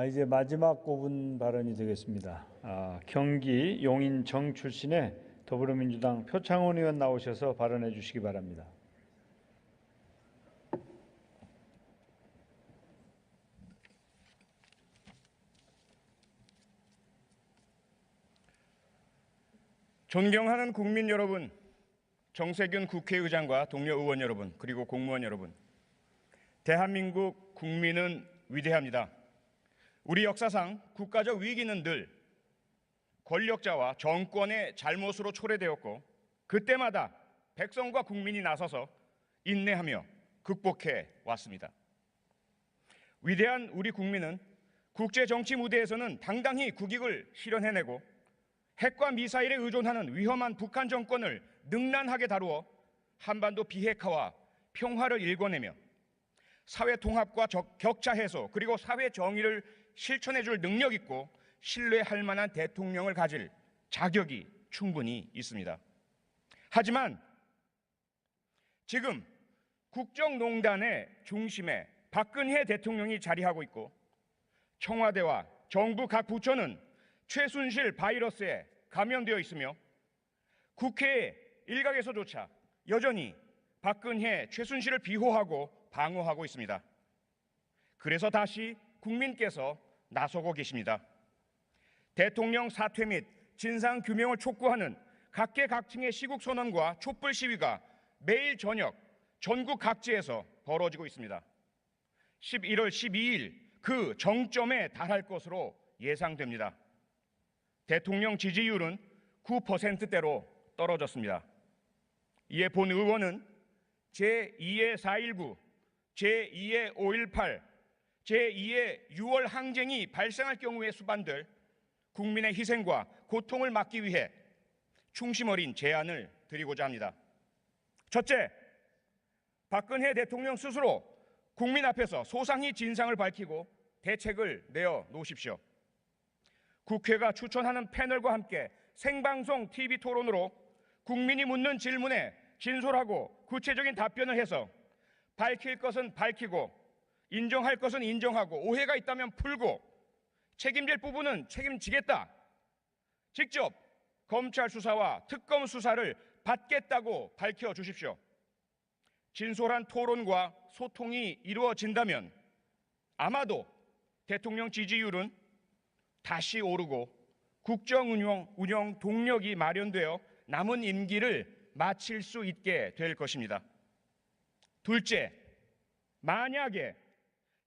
이제 마지막 5분 발언이 되겠습니다. 경기 용인정 출신의 더불어민주당 표창원 의원 나오셔서 발언해 주시기 바랍니다. 존경하는 국민 여러분, 정세균 국회의장과 동료 의원 여러분, 그리고 공무원 여러분, 대한민국 국민은 위대합니다. 우리 역사상 국가적 위기는 늘 권력자와 정권의 잘못으로 초래되었고 그때마다 백성과 국민이 나서서 인내하며 극복해 왔습니다. 위대한 우리 국민은 국제 정치 무대에서는 당당히 국익을 실현해내고 핵과 미사일에 의존하는 위험한 북한 정권을 능란하게 다루어 한반도 비핵화와 평화를 일궈내며 사회 통합과 격차 해소 그리고 사회 정의를 실천해줄 능력 있고 신뢰할 만한 대통령을 가질 자격이 충분히 있습니다. 하지만 지금 국정농단의 중심에 박근혜 대통령이 자리하고 있고 청와대와 정부 각 부처는 최순실 바이러스에 감염되어 있으며 국회 일각에서조차 여전히 박근혜, 최순실을 비호하고 방어하고 있습니다. 그래서 다시 국민께서 나서고 계십니다. 대통령 사퇴 및 진상 규명을 촉구하는 각계각층의 시국 선언과 촛불 시위가 매일 저녁 전국 각지에서 벌어지고 있습니다. 11월 12일 그 정점에 달할 것으로 예상됩니다. 대통령 지지율은 9%대로 떨어졌습니다. 이에 본 의원은 제2의 4.19, 제2의 5.18, 제2의 6월 항쟁이 발생할 경우에 수반될 국민의 희생과 고통을 막기 위해 충심 어린 제안을 드리고자 합니다. 첫째, 박근혜 대통령 스스로 국민 앞에서 소상히 진상을 밝히고 대책을 내어 놓으십시오. 국회가 추천하는 패널과 함께 생방송 TV 토론으로 국민이 묻는 질문에 진솔하고 구체적인 답변을 해서 밝힐 것은 밝히고 인정할 것은 인정하고 오해가 있다면 풀고 책임질 부분은 책임지겠다. 직접 검찰 수사와 특검 수사를 받겠다고 밝혀주십시오. 진솔한 토론과 소통이 이루어진다면 아마도 대통령 지지율은 다시 오르고 국정 운영 동력이 마련되어 남은 임기를 마칠 수 있게 될 것입니다. 둘째, 만약에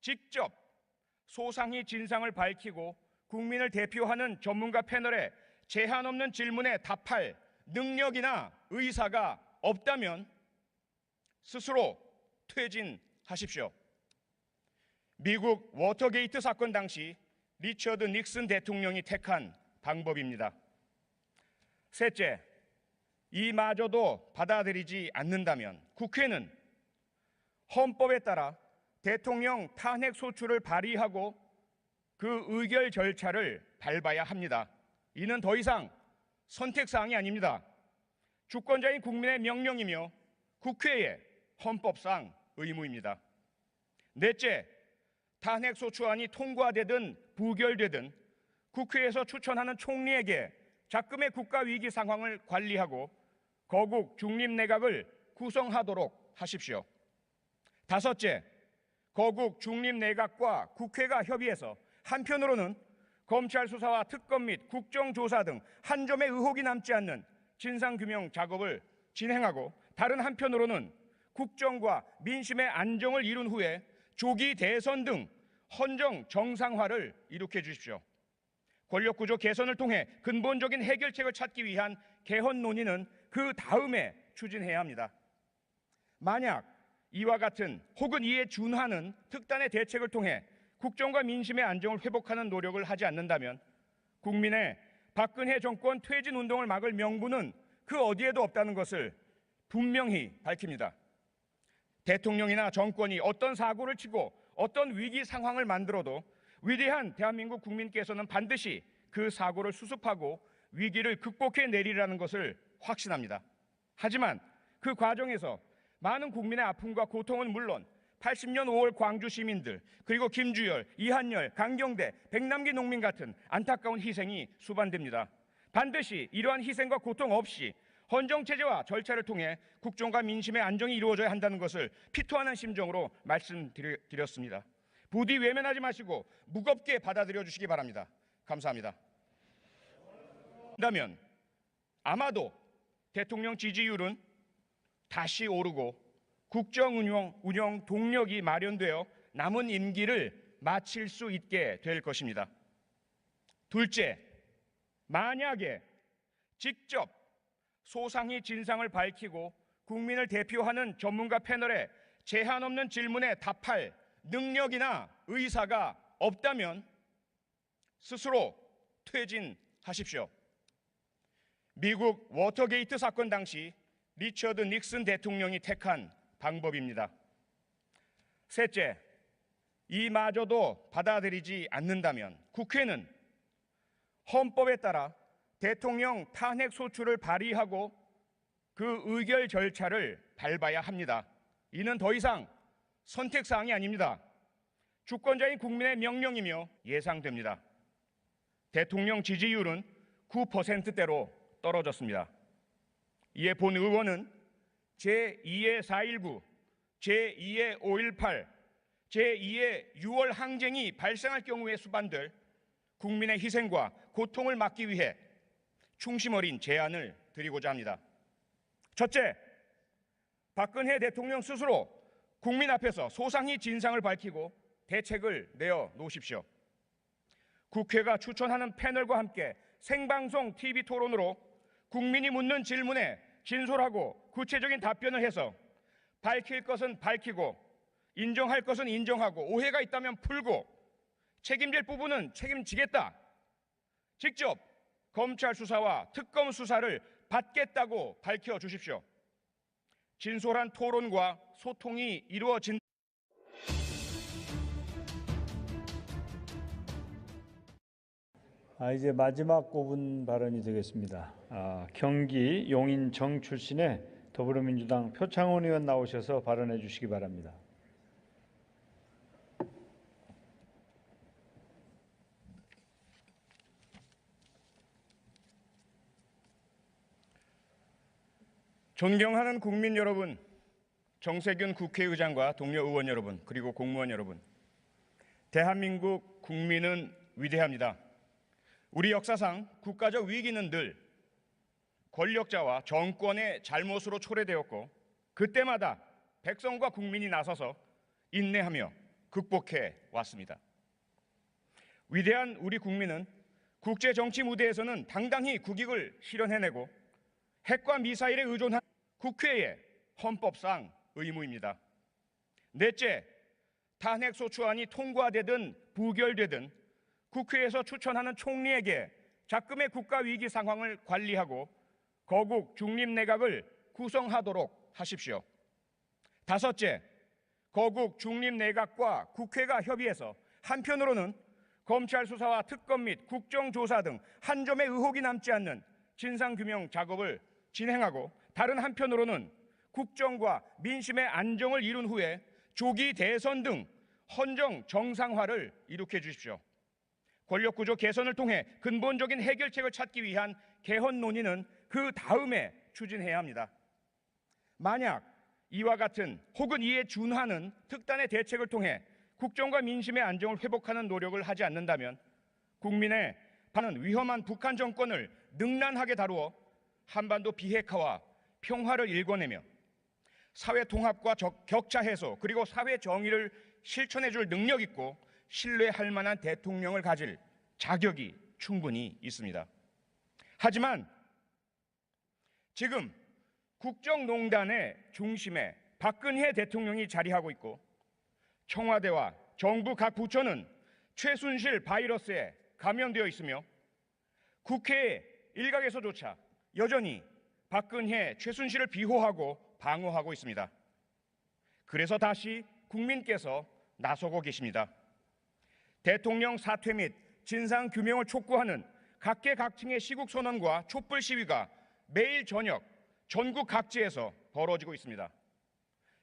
직접 소상히 진상을 밝히고 국민을 대표하는 전문가 패널에 제한 없는 질문에 답할 능력이나 의사가 없다면 스스로 퇴진하십시오. 미국 워터게이트 사건 당시 리처드 닉슨 대통령이 택한 방법입니다. 셋째, 이마저도 받아들이지 않는다면 국회는 헌법에 따라 대통령 탄핵 소추를 발의하고 그 의결 절차를 밟아야 합니다. 이는 더 이상 선택사항이 아닙니다. 주권자인 국민의 명령이며 국회의 헌법상 의무입니다. 넷째, 탄핵 소추안이 통과되든 부결되든 국회에서 추천하는 총리에게 작금의 국가 위기 상황을 관리하고 거국 중립 내각을 구성하도록 하십시오. 다섯째, 거국 중립 내각과 국회가 협의해서 한편으로는 검찰 수사와 특검 및 국정조사 등 한 점의 의혹이 남지 않는 진상규명 작업을 진행하고 다른 한편으로는 국정과 민심의 안정을 이룬 후에 조기 대선 등 헌정 정상화를 이룩해 주십시오. 권력구조 개선을 통해 근본적인 해결책을 찾기 위한 개헌 논의는 그 다음에 추진해야 합니다. 만약 이와 같은 혹은 이에 준하는 특단의 대책을 통해 국정과 민심의 안정을 회복하는 노력을 하지 않는다면 국민의 박근혜 정권 퇴진 운동을 막을 명분은 그 어디에도 없다는 것을 분명히 밝힙니다. 대통령이나 정권이 어떤 사고를 치고 어떤 위기 상황을 만들어도 위대한 대한민국 국민께서는 반드시 그 사고를 수습하고 위기를 극복해 내리라는 것을 확신합니다. 하지만 그 과정에서 많은 국민의 아픔과 고통은 물론 80년 5월 광주 시민들, 그리고 김주열, 이한열, 강경대, 백남기 농민 같은 안타까운 희생이 수반됩니다. 반드시 이러한 희생과 고통 없이 헌정체제와 절차를 통해 국정과 민심의 안정이 이루어져야 한다는 것을 피토하는 심정으로 말씀드렸습니다. 부디 외면하지 마시고 무겁게 받아들여 주시기 바랍니다. 감사합니다. 그렇다면 아마도 대통령 지지율은 다시 오르고 국정 운영 동력이 마련되어 남은 임기를 마칠 수 있게 될 것입니다. 둘째, 만약에 직접 소상히 진상을 밝히고 국민을 대표하는 전문가 패널의 제한 없는 질문에 답할 능력이나 의사가 없다면 스스로 퇴진하십시오. 미국 워터게이트 사건 당시 리처드 닉슨 대통령이 택한 방법입니다. 셋째, 이마저도 받아들이지 않는다면 국회는 헌법에 따라 대통령 탄핵 소추를 발의하고 그 의결 절차를 밟아야 합니다. 이는 더 이상 선택사항이 아닙니다. 주권자인 국민의 명령이며 예상됩니다. 대통령 지지율은 9%대로 떨어졌습니다. 이에 본 의원은 제2의 4.19, 제2의 5.18, 제2의 6월 항쟁이 발생할 경우에 수반될 국민의 희생과 고통을 막기 위해 충심 어린 제안을 드리고자 합니다. 첫째, 박근혜 대통령 스스로 국민 앞에서 소상히 진상을 밝히고 대책을 내어 놓으십시오. 국회가 추천하는 패널과 함께 생방송 TV 토론으로 국민이 묻는 질문에 진솔하고 구체적인 답변을 해서 밝힐 것은 밝히고 인정할 것은 인정하고 오해가 있다면 풀고 책임질 부분은 책임지겠다. 직접 검찰 수사와 특검 수사를 받겠다고 밝혀주십시오. 진솔한 토론과 소통이 이루어진 이제 마지막 5분 발언이 되겠습니다. 경기 용인청 출신의 더불어민주당 표창원 의원 나오셔서 발언해 주시기 바랍니다. 존경하는 국민 여러분, 정세균 국회의장과 동료 의원 여러분, 그리고 공무원 여러분, 대한민국 국민은 위대합니다. 우리 역사상 국가적 위기는 늘 권력자와 정권의 잘못으로 초래되었고 그때마다 백성과 국민이 나서서 인내하며 극복해 왔습니다. 위대한 우리 국민은 국제 정치 무대에서는 당당히 국익을 실현해내고 핵과 미사일에 의존한 국회의 헌법상 의무입니다. 넷째, 탄핵소추안이 통과되든 부결되든 국회에서 추천하는 총리에게 작금의 국가위기 상황을 관리하고 거국 중립내각을 구성하도록 하십시오. 다섯째, 거국 중립내각과 국회가 협의해서 한편으로는 검찰 수사와 특검 및 국정조사 등 한 점의 의혹이 남지 않는 진상규명 작업을 진행하고 다른 한편으로는 국정과 민심의 안정을 이룬 후에 조기 대선 등 헌정 정상화를 이룩해 주십시오. 권력구조 개선을 통해 근본적인 해결책을 찾기 위한 개헌 논의는 그 다음에 추진해야 합니다. 만약 이와 같은 혹은 이에 준하는 특단의 대책을 통해 국정과 민심의 안정을 회복하는 노력을 하지 않는다면 국민의 반은 위험한 북한 정권을 능란하게 다루어 한반도 비핵화와 평화를 일궈내며 사회 통합과 격차 해소 그리고 사회 정의를 실천해 줄 능력 있고 신뢰할 만한 대통령을 가질 자격이 충분히 있습니다. 하지만 지금 국정농단의 중심에 박근혜 대통령이 자리하고 있고 청와대와 정부 각 부처는 최순실 바이러스에 감염되어 있으며 국회 일각에서조차 여전히 박근혜, 최순실을 비호하고 방어하고 있습니다. 그래서 다시 국민께서 나서고 계십니다. 대통령 사퇴 및 진상 규명을 촉구하는 각계각층의 시국 선언과 촛불 시위가 매일 저녁 전국 각지에서 벌어지고 있습니다.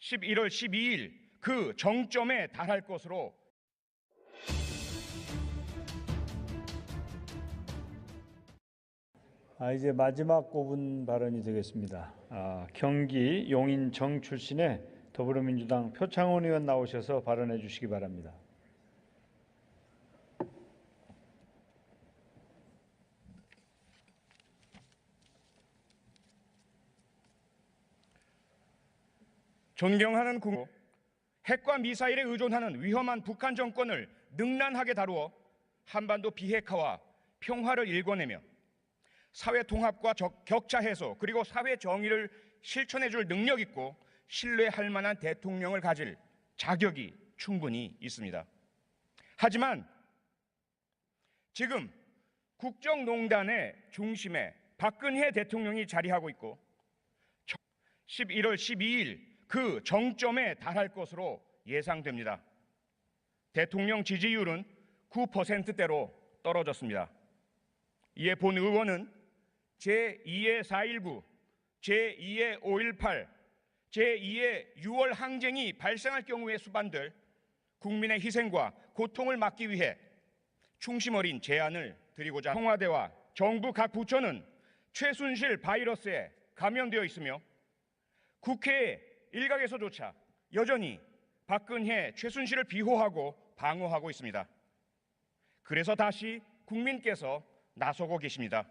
11월 12일 그 정점에 달할 것으로 이제 마지막 5분 발언이 되겠습니다. 경기 용인청 출신의 더불어민주당 표창원 의원 나오셔서 발언해 주시기 바랍니다. 존경하는 국무, 핵과 미사일에 의존하는 위험한 북한 정권을 능란하게 다루어 한반도 비핵화와 평화를 일궈내며 사회 통합과 격차 해소 그리고 사회 정의를 실천해 줄 능력 있고 신뢰할 만한 대통령을 가질 자격이 충분히 있습니다. 하지만 지금 국정농단의 중심에 박근혜 대통령이 자리하고 있고 11월 12일 그 정점에 달할 것으로 예상됩니다. 대통령 지지율은 9%대로 떨어졌습니다. 이에 본 의원은 제2의 4.19, 제2의 5.18, 제2의 6월 항쟁이 발생할 경우에 수반될 국민의 희생과 고통을 막기 위해 충심 어린 제안을 드리고자 청와대와 정부 각 부처는 최순실 바이러스에 감염되어 있으며 국회 일각에서조차 여전히 박근혜, 최순실을 비호하고 방어하고 있습니다. 그래서 다시 국민께서 나서고 계십니다.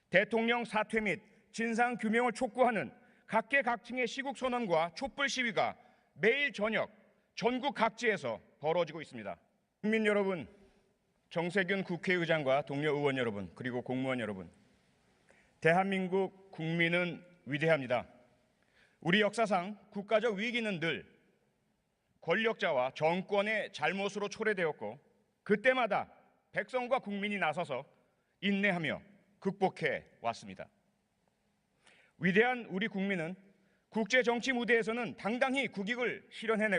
대통령 사퇴 및 진상 규명을 촉구하는 각계각층의 시국 선언과 촛불 시위가 매일 저녁 전국 각지에서 벌어지고 있습니다. 국민 여러분, 정세균 국회의장과 동료 의원 여러분, 그리고 공무원 여러분, 대한민국 국민은 위대합니다. 우리 역사상 국가적 위기는 늘 권력자와 정권의 잘못으로 초래되었고 그때마다 백성과 국민이 나서서 인내하며 극복해 왔습니다. 위대한 우리 국민은 국제 정치 무대에서는 당당히 국익을 실현해내고